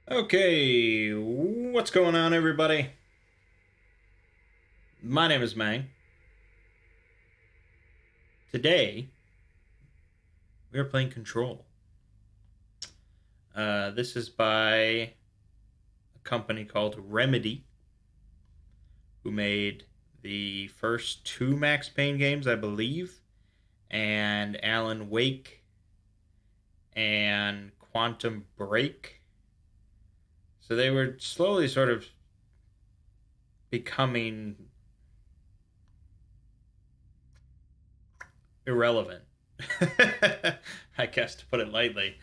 Okay, what's going on, everybody? My name is Mangg. Today, we are playing Control. This is by a company called Remedy, who made the first two Max Payne games, I believe, and Alan Wake and Quantum Break. So they were slowly sort of becoming irrelevant, I guess, to put it lightly.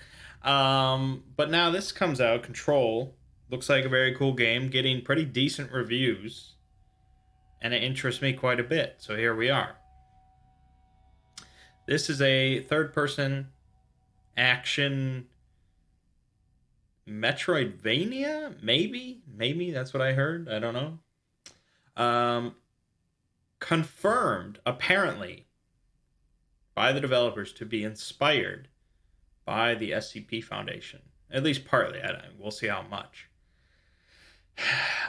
But now this comes out. Control looks like a very cool game, getting pretty decent reviews, and it interests me quite a bit. So here we are. This is a third-person action Metroidvania, maybe that's what I heard. I don't know. Um, Confirmed apparently by the developers to be inspired by the SCP Foundation, at least partly. We'll see how much.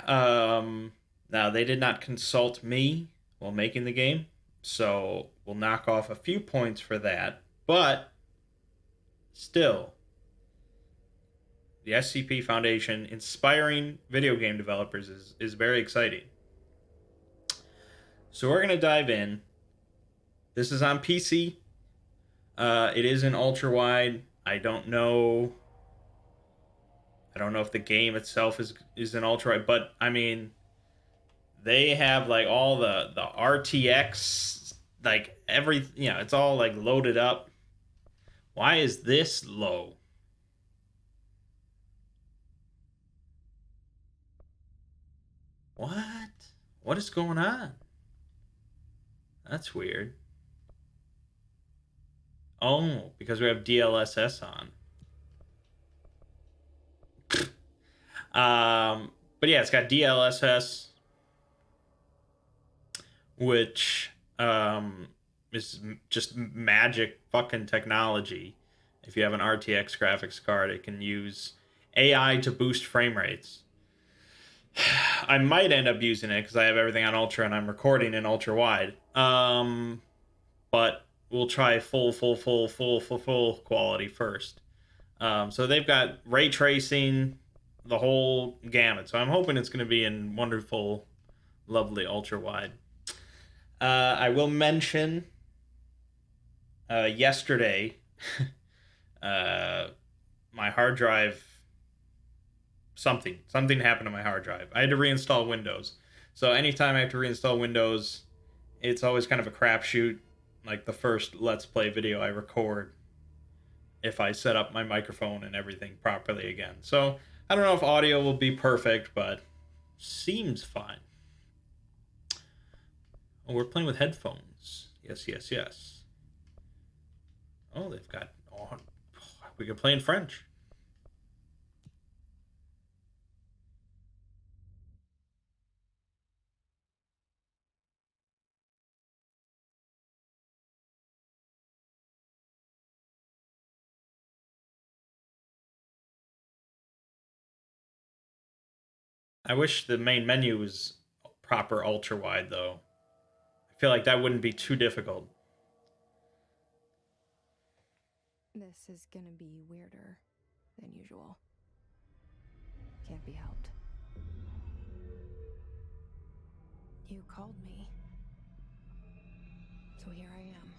Now, they did not consult me while making the game, so we'll knock off a few points for that. But still, the SCP Foundation inspiring video game developers is very exciting. So we're going to dive in. This is on PC. It is in ultra wide. I don't know if the game itself is in ultra wide, but I mean, they have like all the RTX, like it's all like loaded up. Why is this low? What? What is going on? That's weird. Oh, because we have DLSS on. But yeah, it's got DLSS, which is just magic fucking technology. If you have an RTX graphics card, it can use AI to boost frame rates. I might end up using it because I have everything on ultra and I'm recording in ultra wide. But we'll try full quality first. So they've got ray tracing, the whole gamut. So I'm hoping it's going to be in wonderful, lovely ultra wide. I will mention yesterday, uh, my hard drive, something happened to my hard drive. I had to reinstall Windows. So anytime I have to reinstall Windows, it's always kind of a crapshoot. Like the first Let's Play video I record, if I set up my microphone and everything properly again. So I don't know if audio will be perfect, but seems fine. Oh, we're playing with headphones. Yes. Oh, they've got. Oh, we can play in French. I wish the main menu was proper ultra wide, though. I feel like that wouldn't be too difficult. This is gonna be weirder than usual. Can't be helped. You called me. So here I am.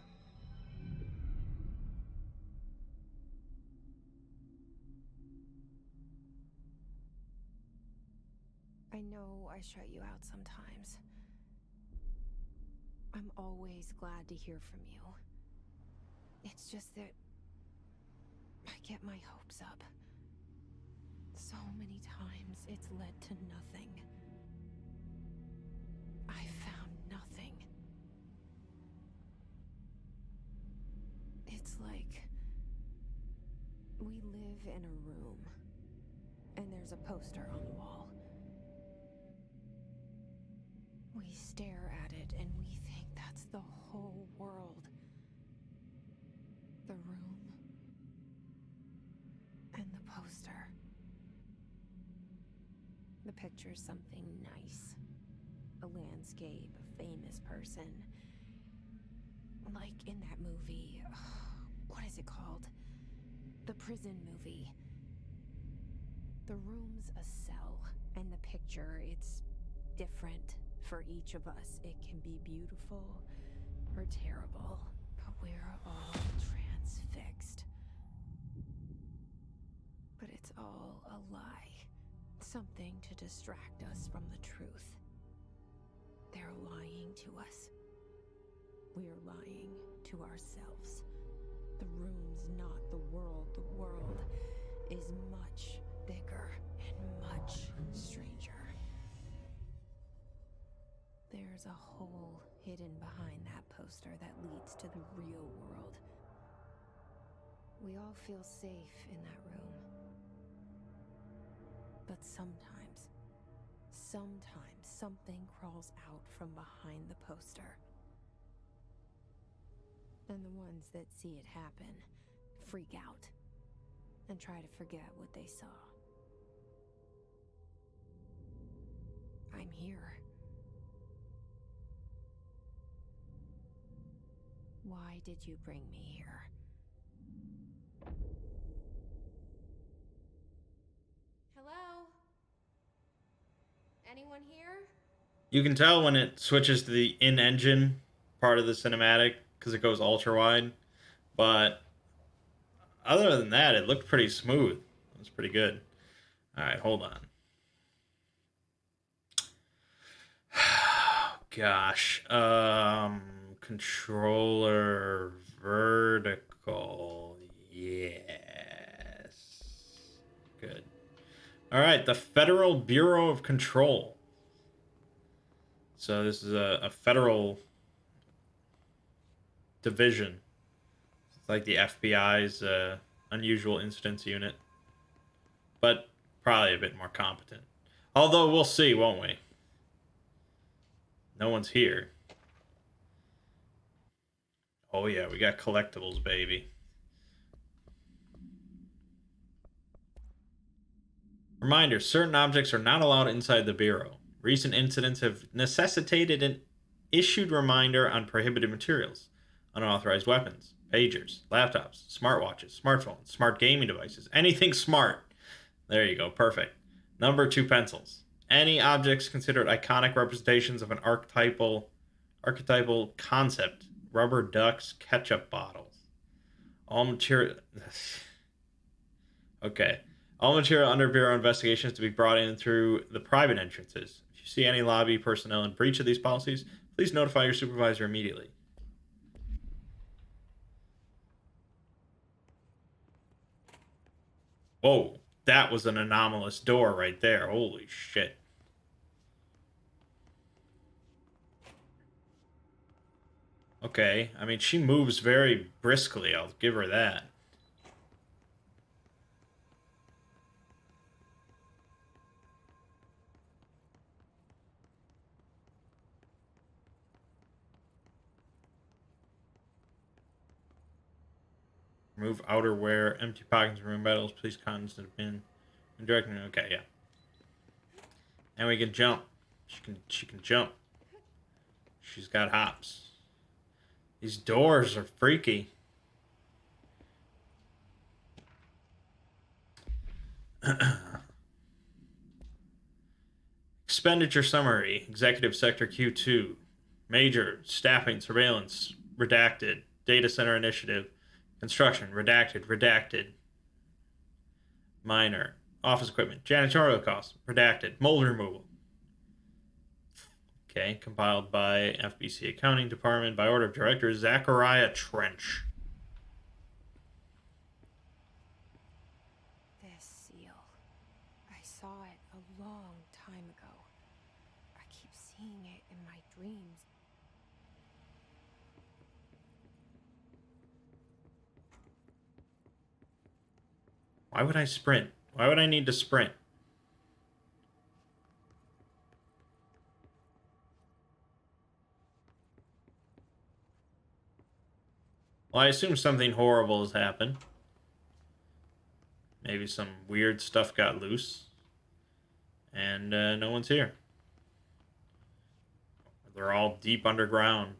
I know I shut you out sometimes. I'm always glad to hear from you. It's just that I get my hopes up. So many times it's led to nothing. I found nothing. It's like we live in a room, and there's a poster on the wall. We stare at it and we think that's the whole world. The room and the poster. picture something nice. A landscape, a famous person. Like in that movie. What is it called? The prison movie. The room's a cell, and the picture, it's different for each of us. It can be beautiful or terrible, but we're all transfixed. But it's all a lie. Something to distract us from the truth. They're lying to us. We're lying to ourselves. The room's not the world. The world is much bigger and much stranger. There's a hole hidden behind that poster that leads to the real world. We all feel safe in that room. But sometimes something crawls out from behind the poster. And the ones that see it happen freak out and try to forget what they saw. I'm here. Why did you bring me here? Hello? Anyone here? You can tell when it switches to the in-engine part of the cinematic because it goes ultra-wide. But other than that, it looked pretty smooth. It was pretty good. All right, hold on. Gosh. Controller vertical. Yes. Good. All right, the Federal Bureau of Control. So this is a federal division. It's like the FBI's unusual incidents unit. But probably a bit more competent. Although we'll see, won't we? No one's here. Oh yeah, we got collectibles, baby. Reminder, certain objects are not allowed inside the Bureau. Recent incidents have necessitated an issued reminder on prohibited materials, unauthorized weapons, pagers, laptops, smartwatches, smartphones, smart gaming devices, anything smart. There you go, perfect. Number 2, pencils. Any objects considered iconic representations of an archetypal concept. Rubber ducks, ketchup bottles. All material... Okay. All material under Bureau investigations to be brought in through the private entrances. If you see any lobby personnel in breach of these policies, please notify your supervisor immediately. Whoa, that was an anomalous door right there. Holy shit. Okay, I mean, she moves very briskly. I'll give her that. Remove outerwear, empty pockets, remove metals, please contents have been indirectly. Okay, yeah. And we can jump. She can jump. She's got hops. These doors are freaky. Expenditure summary. Executive Sector Q2. Major. Staffing. Surveillance. Redacted. Data Center Initiative. Construction. Redacted. Minor. Office equipment. Janitorial costs. Redacted. Mold removal. Okay. Compiled by FBC Accounting Department by order of Director Zachariah Trench. This seal. I saw it a long time ago. I keep seeing it in my dreams. Why would I sprint? Why would I need to sprint? Well, I assume something horrible has happened. Maybe some weird stuff got loose. and no one's here. They're all deep underground,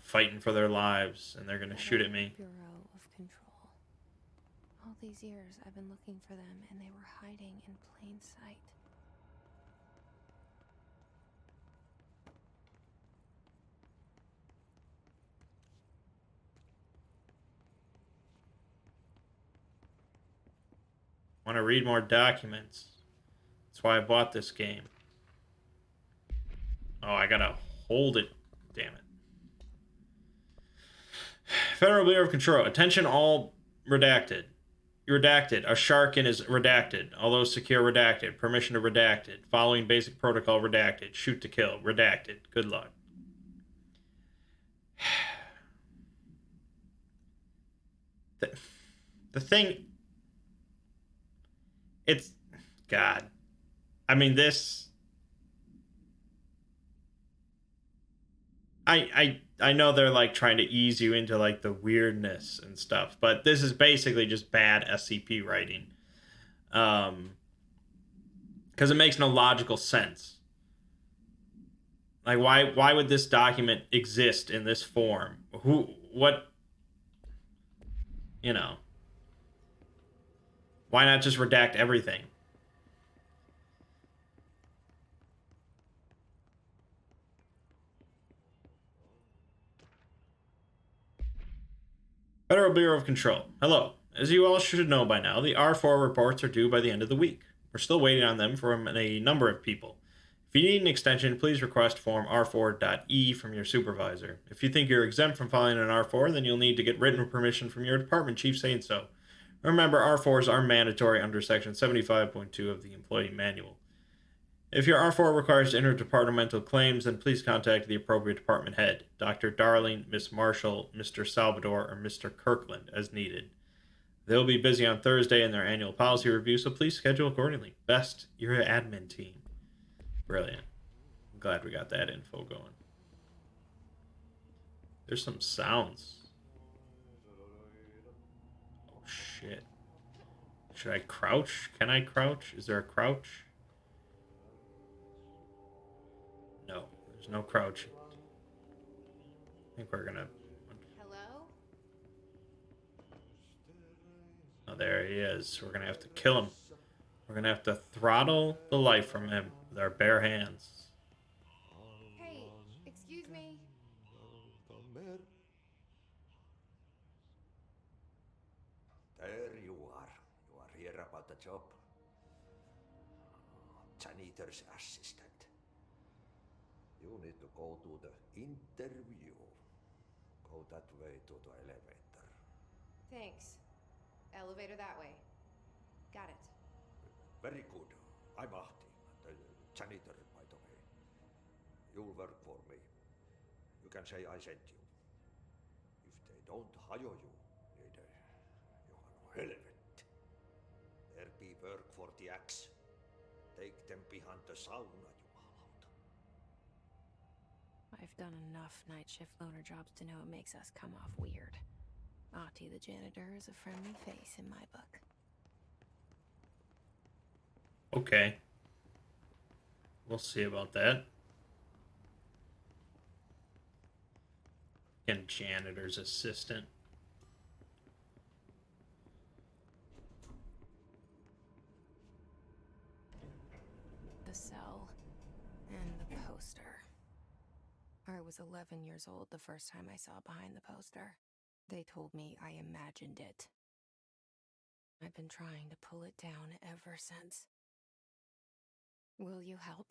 fighting for their lives, and they're gonna shoot at me. Bureau of Control. All these years I've been looking for them, and they were hiding in plain sight. Want to read more documents. That's why I bought this game. Oh, I gotta hold it. Damn it. Federal Bureau of Control. Attention all redacted. Redacted. A Sharkin is redacted. Although secure, redacted. Permission to redacted. Following basic protocol, redacted. Shoot to kill, redacted. Good luck. The thing... It's... God. I mean, this... I know they're like trying to ease you into like the weirdness and stuff, but this is basically just bad SCP writing. Because it makes no logical sense. Like, why would this document exist in this form? What, you know, why not just redact everything? Federal Bureau of Control. Hello. As you all should know by now, the R4 reports are due by the end of the week. We're still waiting on them from a number of people. If you need an extension, please request form R4.E from your supervisor. If you think you're exempt from filing an R4, then you'll need to get written permission from your department chief saying so. Remember, R4s are mandatory under Section 75.2 of the Employee Manual. If your R4 requires interdepartmental claims, then please contact the appropriate department head, Dr. Darling, Miss Marshall, Mr. Salvador, or Mr. Kirkland, as needed. They'll be busy on Thursday in their annual policy review, so please schedule accordingly. Best, your admin team. Brilliant. I'm glad we got that info going. There's some sounds. Oh, shit. Should I crouch? Can I crouch? Is there a crouch? No, there's no crouching. I think we're gonna... Hello? Oh, there he is. We're gonna have to kill him. We're gonna have to throttle the life from him with our bare hands. Hey, excuse me. There you are. You are here about the job. Janitor's assistant. You need to go to the interview. Go that way to the elevator. Thanks. Elevator that way. Got it. Very good. I'm Ahti, the janitor, by the way. You'll work for me. You can say I sent you. If they don't hire you, niin Johan helvet. There be work for the axe. Take them behind the sauna, jumalauta. I've done enough night shift loner jobs to know it makes us come off weird. Ahti the janitor is a friendly face in my book. Okay. We'll see about that. And janitor's assistant. The cell and the poster. I was 11 years old the first time I saw behind the poster. They told me I imagined it. I've been trying to pull it down ever since. Will you help?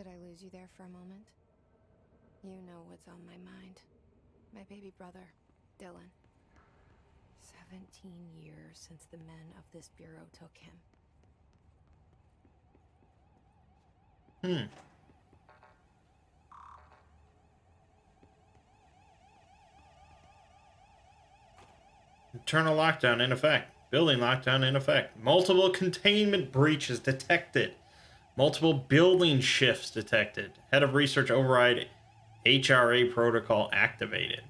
Did I lose you there for a moment? You know what's on my mind. My baby brother, Dylan. 17 years since the men of this bureau took him. Internal lockdown in effect. Building lockdown in effect. Multiple containment breaches detected. Multiple building shifts detected. Head of research override HRA protocol activated.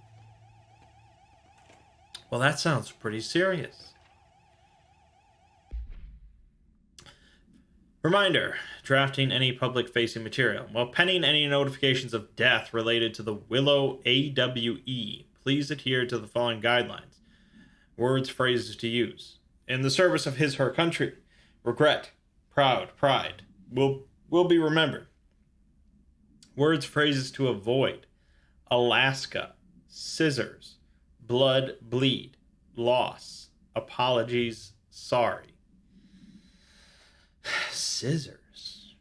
Well, that sounds pretty serious. Reminder, drafting any public-facing material. While pending any notifications of death related to the Willow AWE, please adhere to the following guidelines. Words, phrases to use. In the service of his/her country. Regret, proud, pride will be remembered. Words, phrases to avoid. Alaska, scissors, blood, bleed, loss, apologies, sorry. Scissors.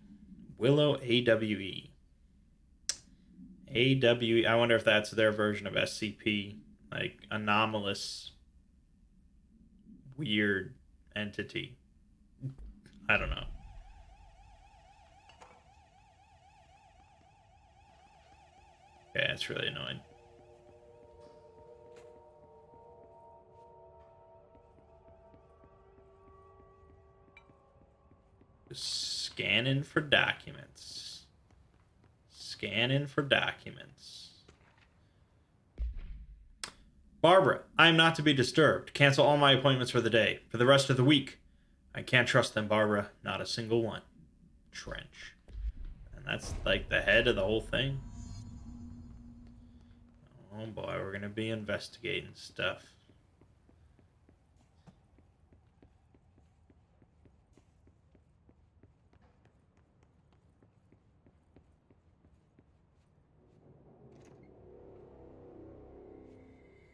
Willow AWE. AWE. I wonder if that's their version of SCP. Like, anomalous, weird entity. I don't know. Okay, that's really annoying. Scanning for documents. Scanning for documents. Barbara, I am not to be disturbed. Cancel all my appointments for the day. For the rest of the week. I can't trust them, Barbara. Not a single one. Trench. And that's like the head of the whole thing. Oh boy, we're gonna be investigating stuff.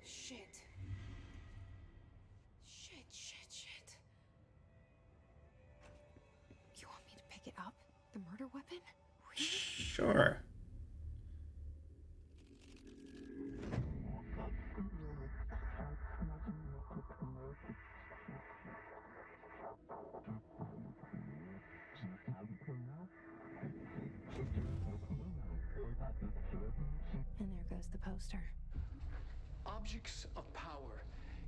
Shit. Shit. You want me to pick it up? The murder weapon? Really? Sure. And there goes the poster. Objects of power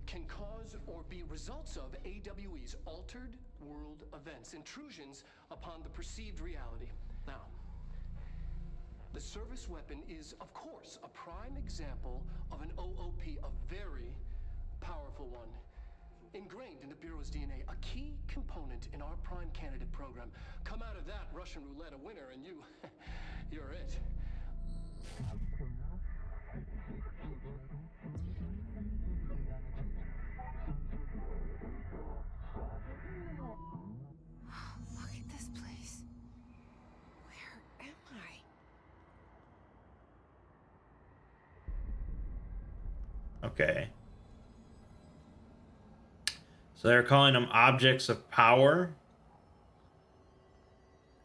can cause or be results of AWE's altered world events, intrusions upon the perceived reality. Now, the service weapon is, of course, a prime example of an OOP, a very powerful one. Ingrained in the Bureau's DNA, a key component in our prime candidate program. Come out of that Russian roulette a winner and you're it. Look at this place. Where am I? Okay. So they're calling them objects of power.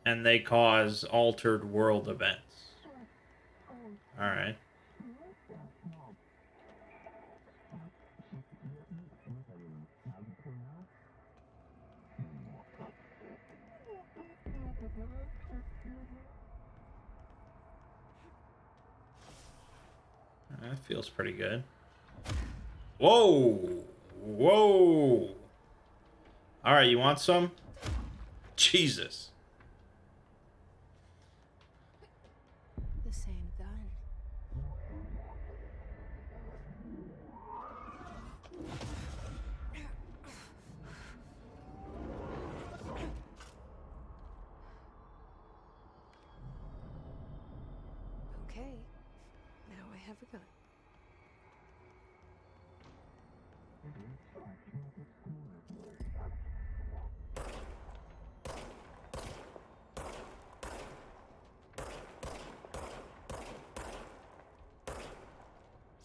And they cause altered world events. Alright. That feels pretty good. Whoa! Whoa! Alright, you want some? Jesus. The same gun. Okay. Now I have a gun.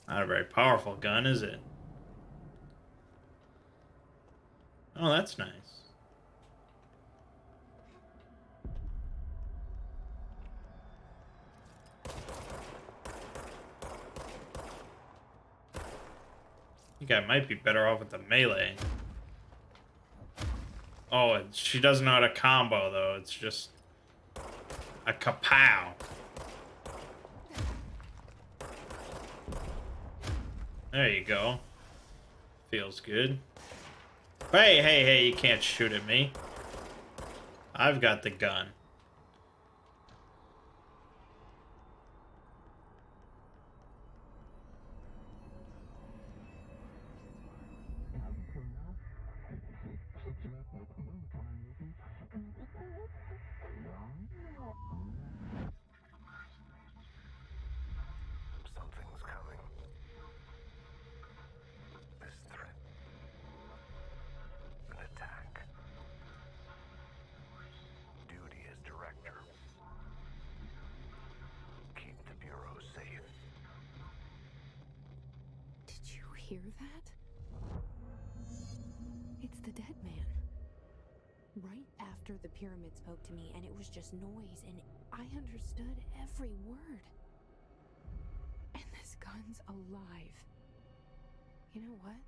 Not a very powerful gun, is it? Oh, that's nice. I think I might be better off with the melee. Oh, she doesn't know how to combo, though. It's just a kapow. There you go. Feels good. Hey, hey, hey, you can't shoot at me. I've got the gun. Something's coming. This threat. An attack. Duty as director. Keep the Bureau safe. Did you hear that? It's the dead man. Right after the pyramid spoke to me, and it was just noise, and I understood every word. And this gun's alive. You know what?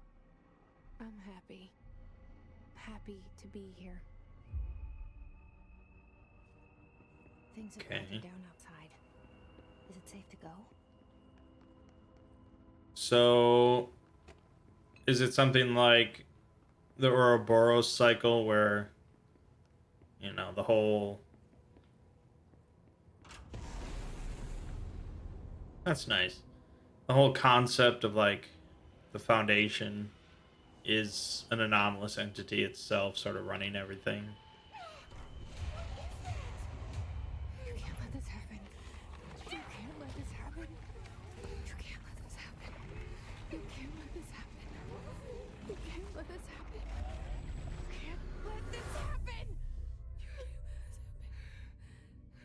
I'm happy. Happy to be here. Things are cracking down outside. Is it safe to go? So, is it something like the Ouroboros cycle where, you know, the whole... That's nice. The whole concept of, like, the Foundation is an anomalous entity itself, sort of running everything. You can't let this happen. You can't let this happen. You can't let this happen. You can't let this happen. You can't let this happen. You can't let this happen. You can't let this happen.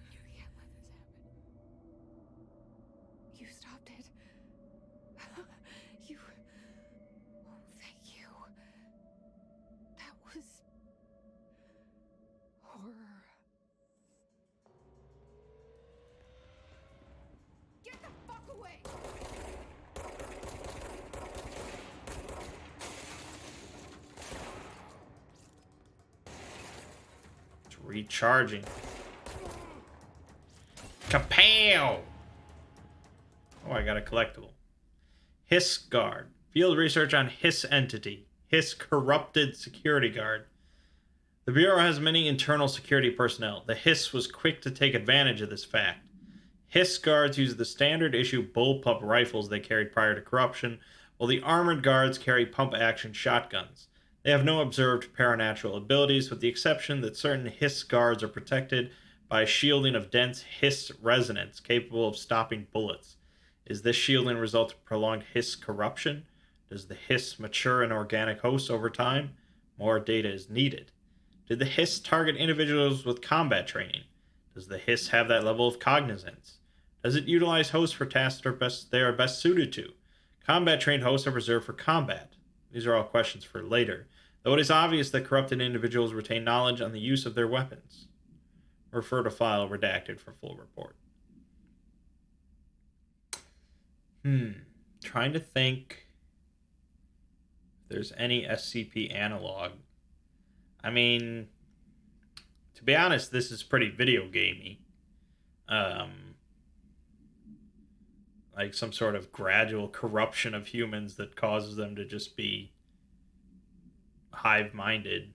You can't let this happen. You stopped it. You... Oh, thank you. That was... horror. Get the fuck away! It's recharging. Kapow! Oh, I got a collectible. Hiss Guard. Field research on Hiss entity. Hiss corrupted security guard. The Bureau has many internal security personnel. The Hiss was quick to take advantage of this fact. Hiss guards use the standard issue bullpup rifles they carried prior to corruption, while the armored guards carry pump-action shotguns. They have no observed paranatural abilities, with the exception that certain Hiss guards are protected by a shielding of dense Hiss resonance capable of stopping bullets. Is this shielding a result of prolonged Hiss corruption? Does the Hiss mature in organic hosts over time? More data is needed. Did the Hiss target individuals with combat training? Does the Hiss have that level of cognizance? Does it utilize hosts for tasks they are best suited to? Combat-trained hosts are reserved for combat. These are all questions for later, though it is obvious that corrupted individuals retain knowledge on the use of their weapons. Refer to file redacted for full report. Trying to think if there's any SCP analog. I mean, to be honest, this is pretty video gamey. Like some sort of gradual corruption of humans that causes them to just be hive-minded.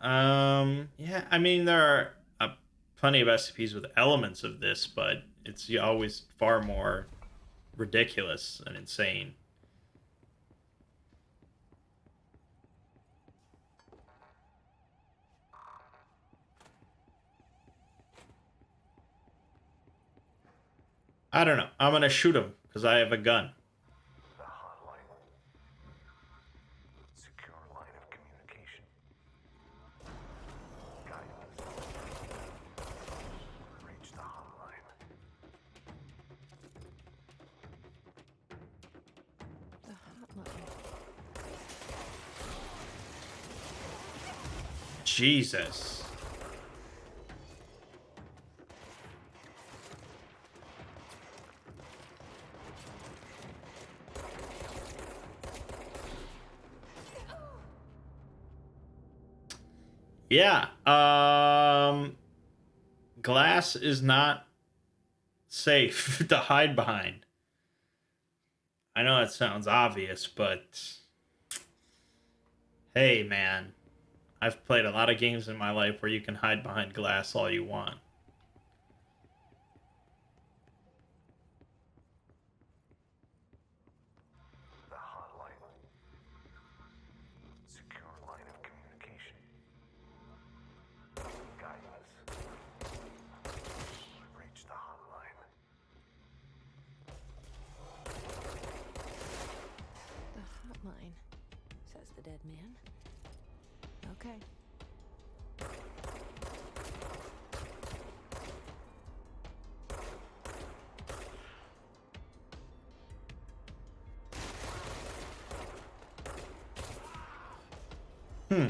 Yeah, I mean, there are plenty of SCPs with elements of this, but it's always far more ridiculous and insane. I don't know. I'm gonna shoot him because I have a gun. The hotline. Secure line of communication. Guidance. Reach the hotline. The hotline. Jesus. Yeah. Glass is not safe to hide behind. I know that sounds obvious, but hey, man, I've played a lot of games in my life where you can hide behind glass all you want. The hotline. Secure line of communication. Guidance. Reach the hotline. The hotline, says the dead man. Okay. Hmm.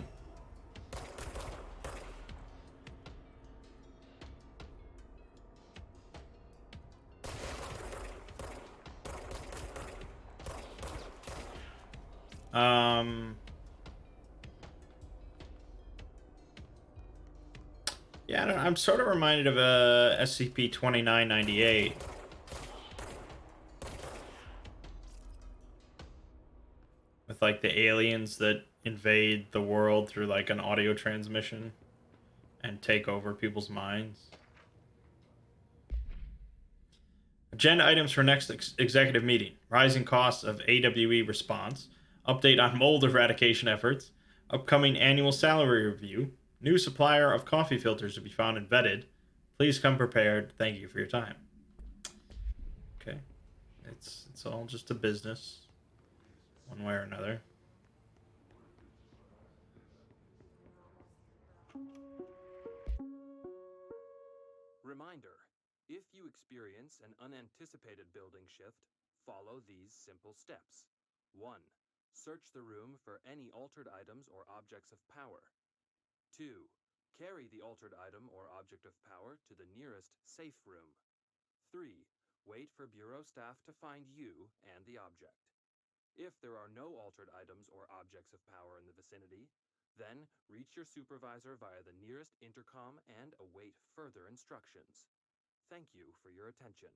Yeah, I don't know, I'm sort of reminded of a SCP-2998. With like the aliens that invade the world through like an audio transmission and take over people's minds. Agenda items for next executive meeting. Rising costs of AWE response. Update on mold eradication efforts. Upcoming annual salary review. New supplier of coffee filters to be found and vetted. Please come prepared. Thank you for your time. Okay. It's all just a business. One way or another. Reminder, if you experience an unanticipated building shift, follow these simple steps. 1. Search the room for any altered items or objects of power. 2. Carry the altered item or object of power to the nearest safe room. 3. Wait for Bureau staff to find you and the object. If there are no altered items or objects of power in the vicinity, then reach your supervisor via the nearest intercom and await further instructions. Thank you for your attention.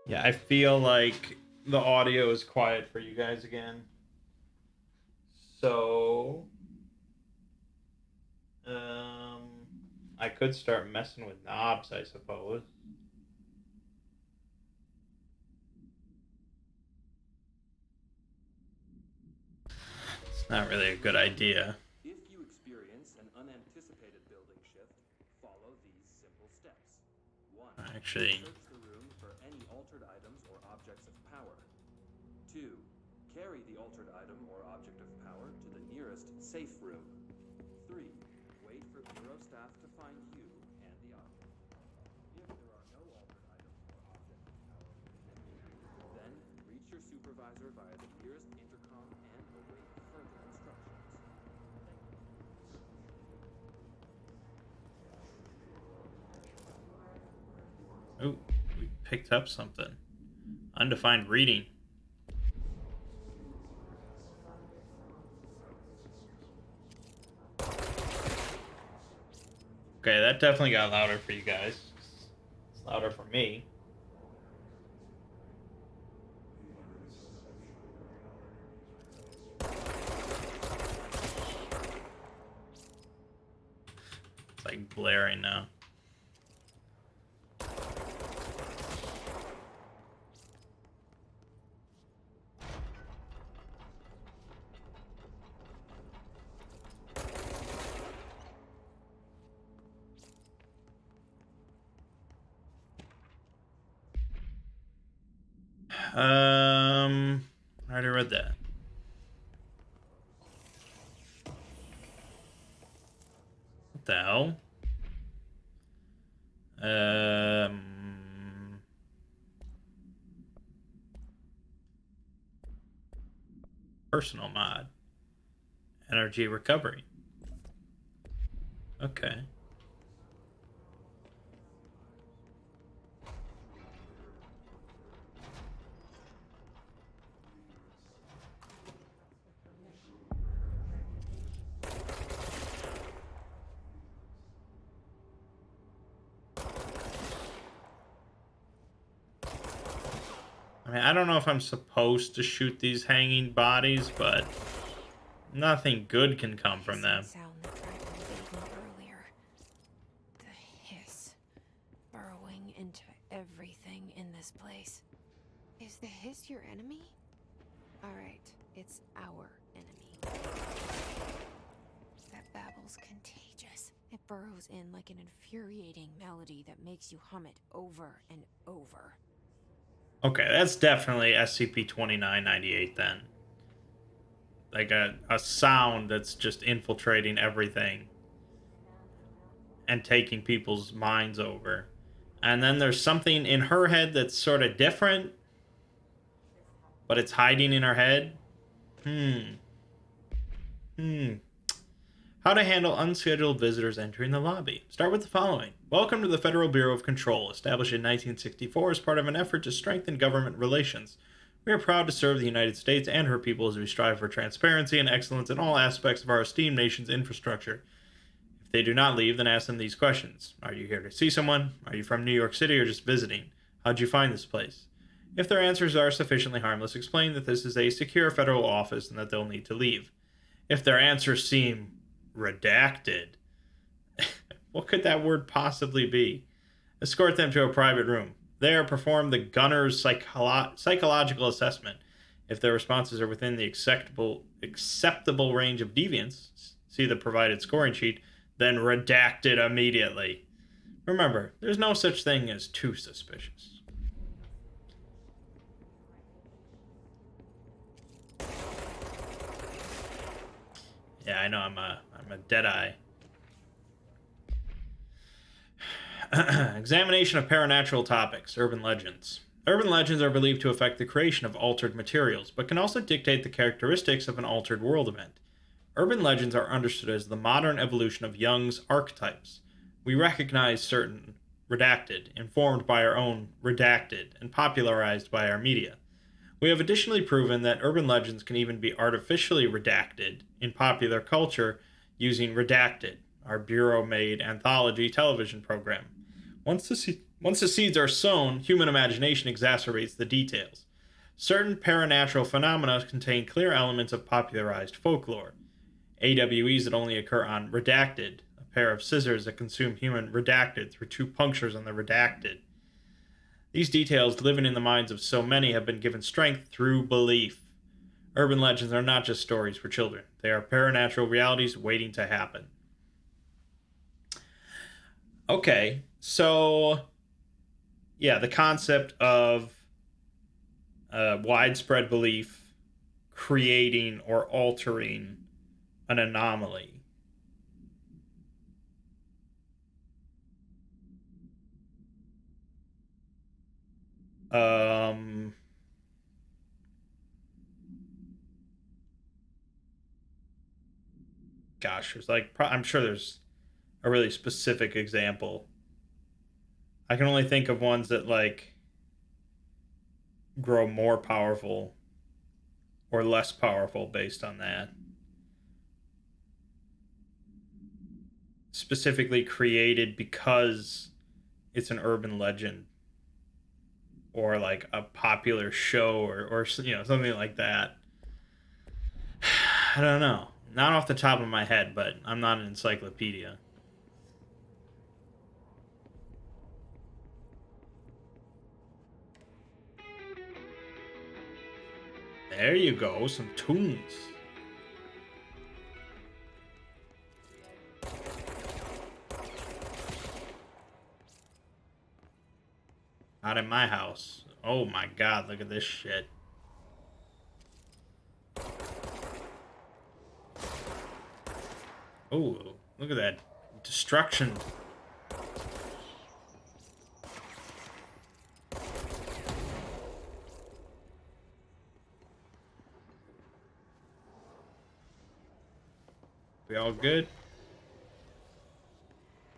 Yeah, I feel like the audio is quiet for you guys again. So, I could start messing with knobs, I suppose. It's not really a good idea. If you experience an unanticipated building shift, follow these simple steps. 1. Actually, Search the room for any altered items or objects of power. 2. Carry the altered item or object of power to the nearest safe room. 3. Wait for Bureau staff to find you and the object. If there are no altered items or objects of power in the vicinity, then reach your supervisor via the nearest intercom and await further instructions. oh, we picked up something. Undefined reading. Okay, that definitely got louder for you guys. It's louder for me. It's like blaring now. I already read that. What the hell? Personal mod. Energy recovery. Okay. I mean, I don't know if I'm supposed to shoot these hanging bodies, but nothing good can come from them. Sound that tried to invade me earlier. The hiss burrowing into everything in this place. Is the hiss your enemy? All right, it's our enemy. That babble's contagious. It burrows in like an infuriating melody that makes you hum it over and over. Okay, that's definitely SCP-2998 then. Like a sound that's just infiltrating everything and taking people's minds over. And then there's something in her head that's sort of different, but it's hiding in her head. How to handle unscheduled visitors entering the lobby. Start with the following. Welcome to the Federal Bureau of Control, established in 1964 as part of an effort to strengthen government relations. We are proud to serve the United States and her people as we strive for transparency and excellence in all aspects of our esteemed nation's infrastructure. If they do not leave, then ask them these questions. Are you here to see someone? Are you from New York City or just visiting? How'd you find this place? If their answers are sufficiently harmless, explain that this is a secure federal office and that they'll need to leave. If their answers seem redacted, what could that word possibly be? Escort them to a private room. There, perform the gunner's psychological assessment. If their responses are within the acceptable range of deviance, see the provided scoring sheet, then redact it immediately. Remember, there's no such thing as too suspicious. Yeah, I know I'm a deadeye. Examination of paranatural topics, urban legends. Urban legends are believed to affect the creation of altered materials, but can also dictate the characteristics of an altered world event. Urban legends are understood as the modern evolution of Jung's archetypes. We recognize certain redacted, informed by our own redacted, and popularized by our media. We have additionally proven that urban legends can even be artificially redacted in popular culture using Redacted, our Bureau-made anthology television program. Once the seeds are sown, human imagination exacerbates the details. Certain paranatural phenomena contain clear elements of popularized folklore. AWEs that only occur on Redacted, a pair of scissors that consume human Redacted through two punctures on the Redacted. These details, living in the minds of so many, have been given strength through belief. Urban legends are not just stories for children. They are paranatural realities waiting to happen. Okay, so yeah, the concept of widespread belief creating or altering an anomaly. Gosh, there's like, I'm sure there's a really specific example. I can only think of ones that like grow more powerful or less powerful based on that. Specifically created because it's an urban legend or like a popular show or you know, something like that. I don't know. Not off the top of my head, but I'm not an encyclopedia. There you go, some tunes. Not in my house. Oh my god, look at this shit. Oh, look at that destruction. We all good?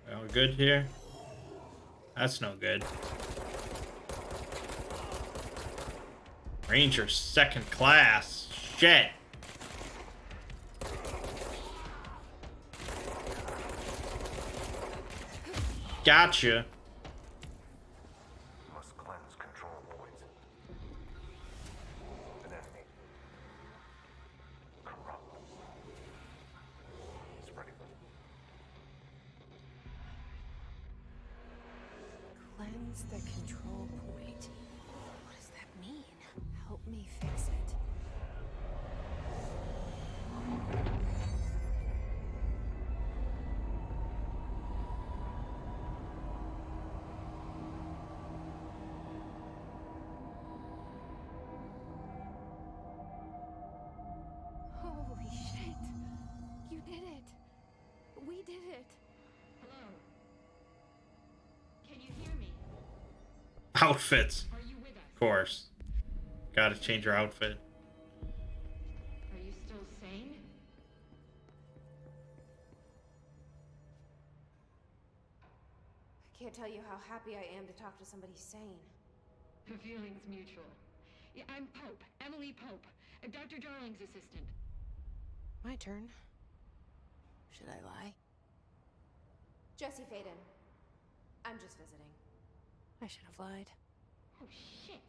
We all good here? That's no good. Ranger second class. Shit. Gotcha. Must cleanse control points. It's the control point. What does that mean? Help me fix it. Holy shit! You did it! We did it! Hello? Can you hear me? Outfits. Are you with us? Of course. Gotta change your outfit. Are you still sane? I can't tell you how happy I am to talk to somebody sane. The feeling's mutual. Yeah, I'm Pope, Emily Pope, Dr. Darling's assistant. My turn. Should I lie? Jesse Faden. I'm just visiting. I should have lied. Oh, shit.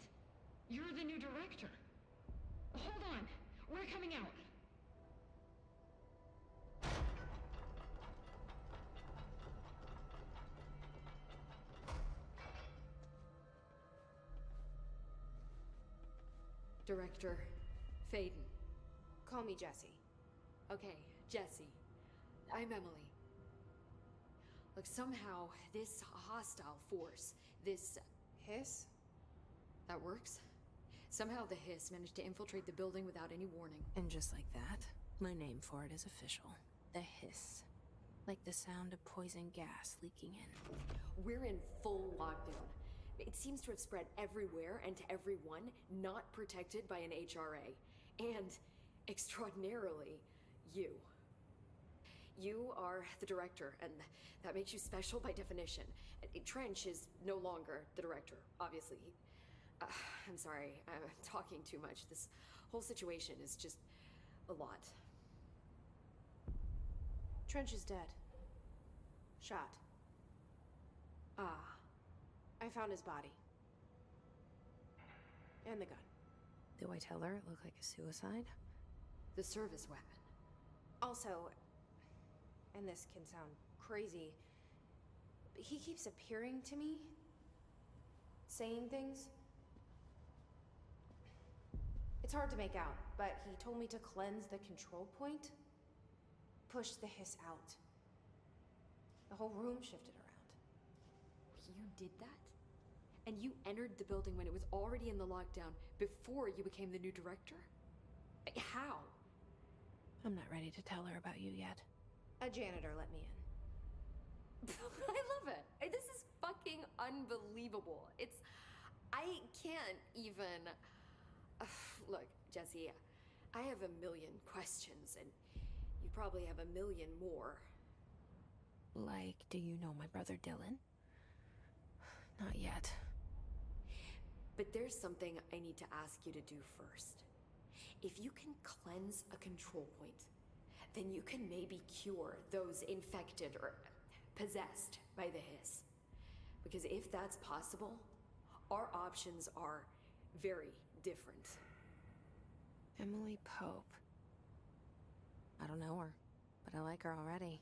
You're the new director. Hold on. We're coming out. Director Faden. Call me Jesse. Okay, Jesse. I'm Emily. Look, somehow this hostile force, this Hiss? that works. Somehow the hiss managed to infiltrate the building without any warning. And just like that, my name for it is official. The hiss. Like the sound of poison gas leaking in. We're in full lockdown. It seems to have spread everywhere and to everyone not protected by an HRA. And, extraordinarily, you. You are the director, and that makes you special by definition. Trench is no longer the director, obviously. I'm sorry, I'm talking too much. This whole situation is just a lot. Trench is dead. Shot. Ah, I found his body. And the gun. Do I tell her it looked like a suicide? the service weapon. Also, and this can sound crazy, but he keeps appearing to me, saying things. It's hard to make out, but he told me to cleanse the control point, push the hiss out. The whole room shifted around. You did that? And you entered the building when it was already in the lockdown before you became the new director? How? I'm not ready to tell her about you yet. A janitor let me in. I love it. This is fucking unbelievable. I can't even... Look, Jesse, I have a million questions, and you probably have a million more. Like, do you know my brother Dylan? Not yet. But there's something I need to ask you to do first. If you can cleanse a control point, then you can maybe cure those infected or possessed by the hiss. Because if that's possible, our options are very different. Emily Pope. I don't know her, but I like her already.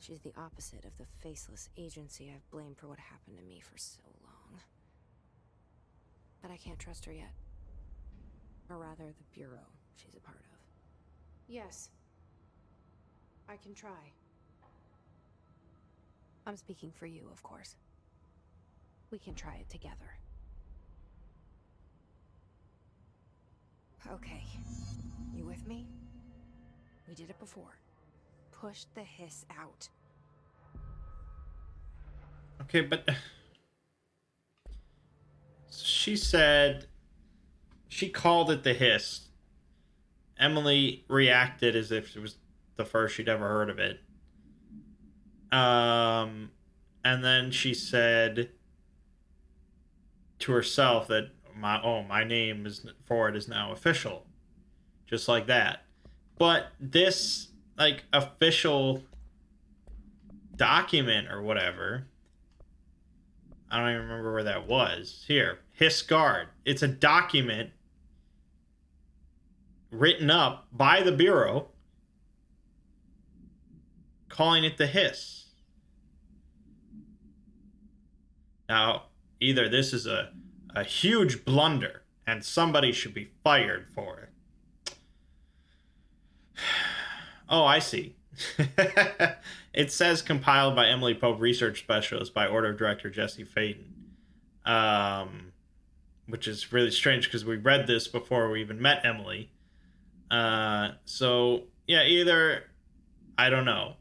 She's the opposite of the faceless agency I've blamed for what happened to me for so long. But I can't trust her yet. Or rather, the bureau she's a part of. Yes. I can try. I'm speaking for you, of course. We can try it together. Okay. You with me? We did it before. Push the hiss out. Okay, but she said she called it the hiss. Emily reacted as if it was the first she'd ever heard of it. And then she said to herself that my name is for it is now official, just like that. But this official document or whatever, I don't even remember where that was. Here, Hiss Guard. It's a document written up by the Bureau calling it the Hiss. Now, either this is a huge blunder and somebody should be fired for it. Oh, I see. It says compiled by Emily Pope, research specialist by order of director Jesse Faden. Which is really strange because we read this before we even met Emily. So, yeah, either I don't know,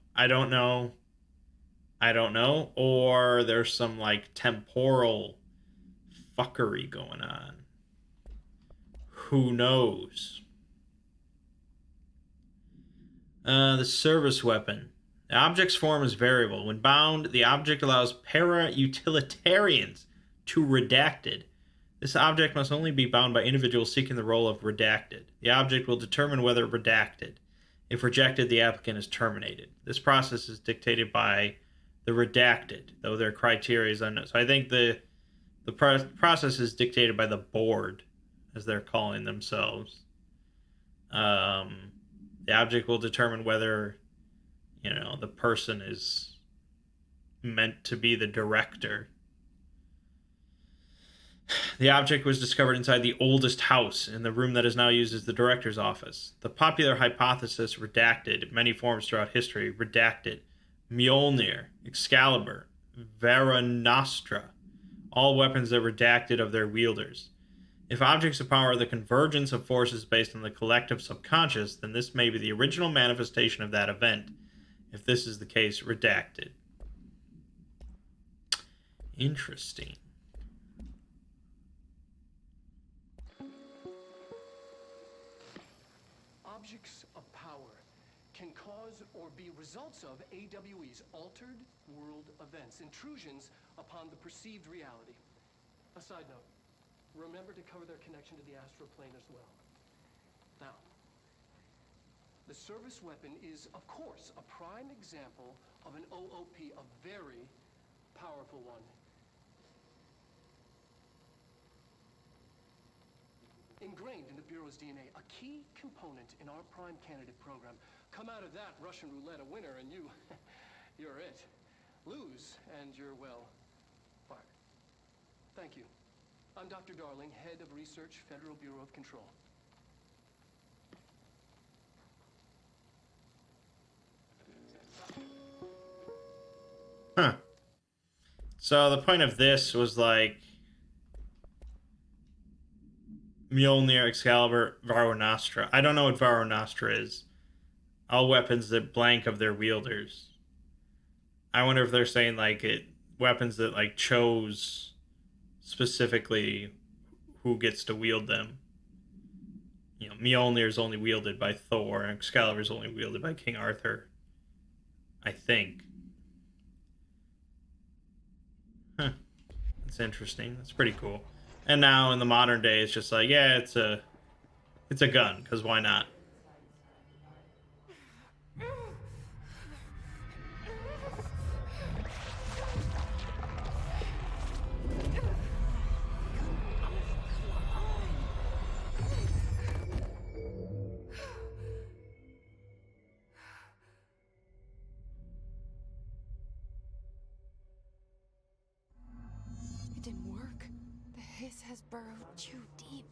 or there's some, like, temporal fuckery going on. Who knows? The service weapon. The object's form is variable. When bound, the object allows para-utilitarians to redacted. This object must only be bound by individuals seeking the role of redacted. The object will determine whether redacted. If rejected, the applicant is terminated. This process is dictated by the redacted, though their criteria is unknown. So I think the process is dictated by the board, as they're calling themselves. The object will determine whether, the person is meant to be the director. The object was discovered inside the oldest house, in the room that is now used as the director's office. The popular hypothesis redacted, many forms throughout history, redacted, Mjolnir, Excalibur, Vera Nostra, all weapons that redacted of their wielders. If objects of power are the convergence of forces based on the collective subconscious, then this may be the original manifestation of that event. If this is the case, redacted. Interesting. Objects of power can cause or be results of AWE's altered world events, intrusions upon the perceived reality. A side note, remember to cover their connection to the astral plane as well. Now, the service weapon is, of course, a prime example of an OOP, a very powerful one. Ingrained in the Bureau's DNA, a key component in our prime candidate program. Come out of that Russian roulette a winner and you're it. Lose and you're, well, fired. Thank you. I'm Dr. Darling, Head of Research, Federal Bureau of Control. Huh. So the point of this was like Mjolnir, Excalibur, Varo Nostra. I don't know what Varo Nostra is. All weapons that blank of their wielders. I wonder if they're saying like weapons that like chose specifically who gets to wield them. Mjolnir is only wielded by Thor, and Excalibur is only wielded by King Arthur. I think. Huh. That's interesting. That's pretty cool. And now in the modern day, it's just like, yeah, it's a gun, because why not? It didn't work. The hiss has burrowed too deep.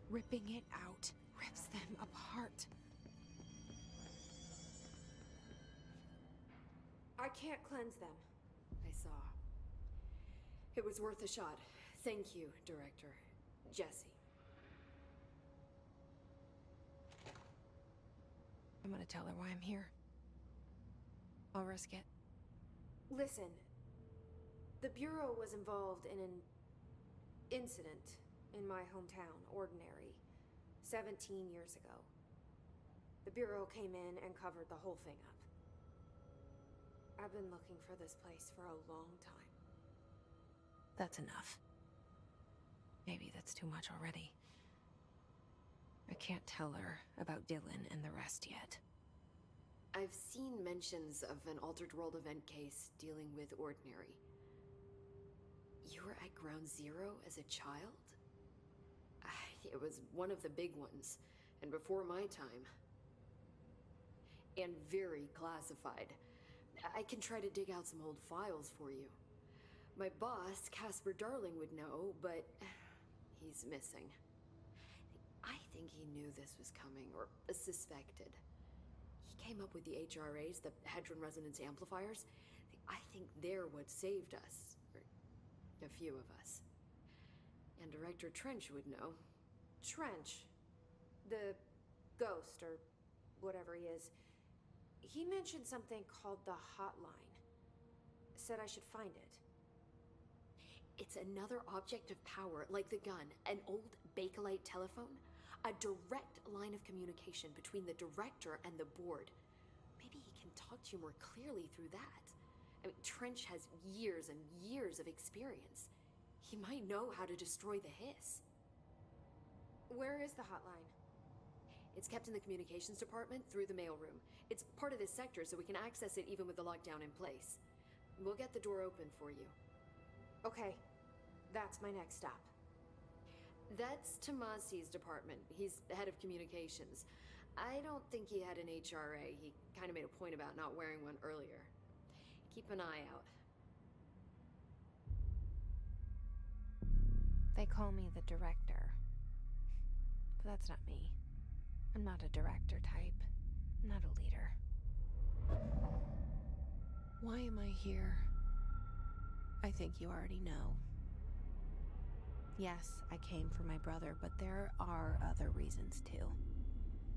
Ripping it out rips them apart. I can't cleanse them. I saw. It was worth a shot. Thank you, Director. Jesse. I'm gonna tell her why I'm here. I'll risk it. Listen, the Bureau was involved in an incident in my hometown, Ordinary, 17 years ago. The Bureau came in and covered the whole thing up. I've been looking for this place for a long time. That's enough. Maybe that's too much already. I can't tell her about Dylan and the rest yet. I've seen mentions of an Altered World event case dealing with Ordinary. You were at Ground Zero as a child? It was one of the big ones, and before my time. And very classified. I can try to dig out some old files for you. My boss, Casper Darling, would know, but he's missing. I think he knew this was coming, or suspected. He came up with the HRAs, the Hadron Resonance Amplifiers. I think they're what saved us. Or a few of us. And Director Trench would know. Trench. The ghost, or whatever he is. He mentioned something called the hotline. Said I should find it. It's another object of power, like the gun, an old Bakelite telephone. A direct line of communication between the director and the board. Maybe he can talk to you more clearly through that. I mean, Trench has years and years of experience. He might know how to destroy the hiss. Where is the hotline? It's kept in the communications department through the mailroom. It's part of this sector, so we can access it even with the lockdown in place. We'll get the door open for you. Okay, that's my next stop. That's Tomasi's department. He's the head of communications. I don't think he had an HRA. He kind of made a point about not wearing one earlier. Keep an eye out. They call me the director. But that's not me. I'm not a director type. I'm not a leader. Why am I here? I think you already know. Yes, I came for my brother, but there are other reasons too.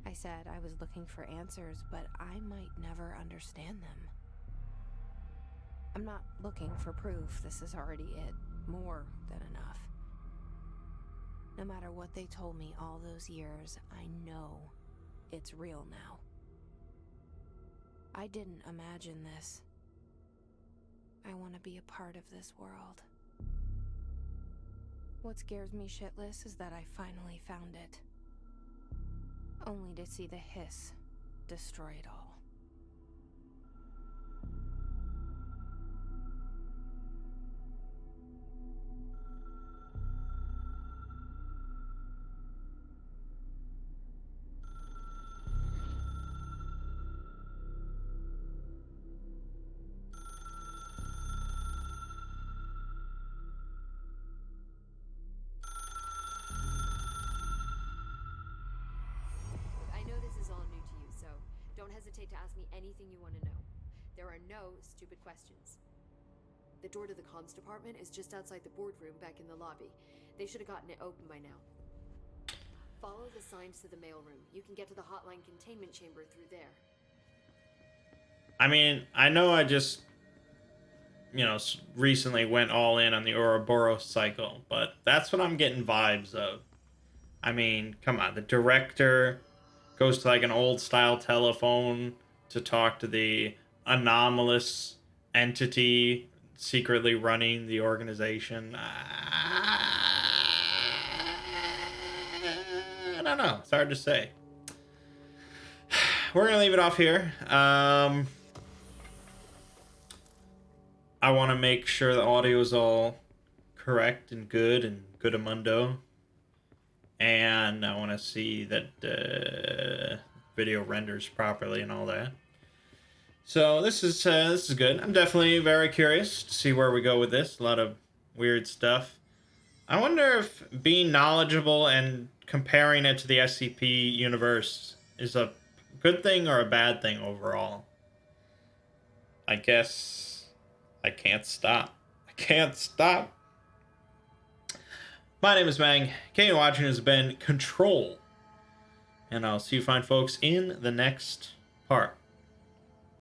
I said I was looking for answers, but I might never understand them. I'm not looking for proof. This is already it. More than enough. No matter what they told me all those years, I know it's real now. I didn't imagine this. I want to be a part of this world. What scares me shitless is that I finally found it. Only to see the hiss destroy it all. Don't hesitate to ask me anything you want to know. There are no stupid questions. The door to the comms department is just outside the boardroom back in the lobby. They should have gotten it open by now. Follow the signs to the mailroom. You can get to the hotline containment chamber through there. I mean, I know I just, recently went all in on the Ouroboros cycle, but that's what I'm getting vibes of. I mean, come on, the director goes to like an old style telephone to talk to the anomalous entity secretly running the organization. I don't know. It's hard to say. We're going to leave it off here. I want to make sure the audio is all correct and goodamundo. And I want to see that video renders properly and all that. So this is good. I'm definitely very curious to see where we go with this. A lot of weird stuff. I wonder if being knowledgeable and comparing it to the SCP universe is a good thing or a bad thing overall. I guess I can't stop. My name is Mangg. You're watching has been Control. And I'll see you fine folks in the next part.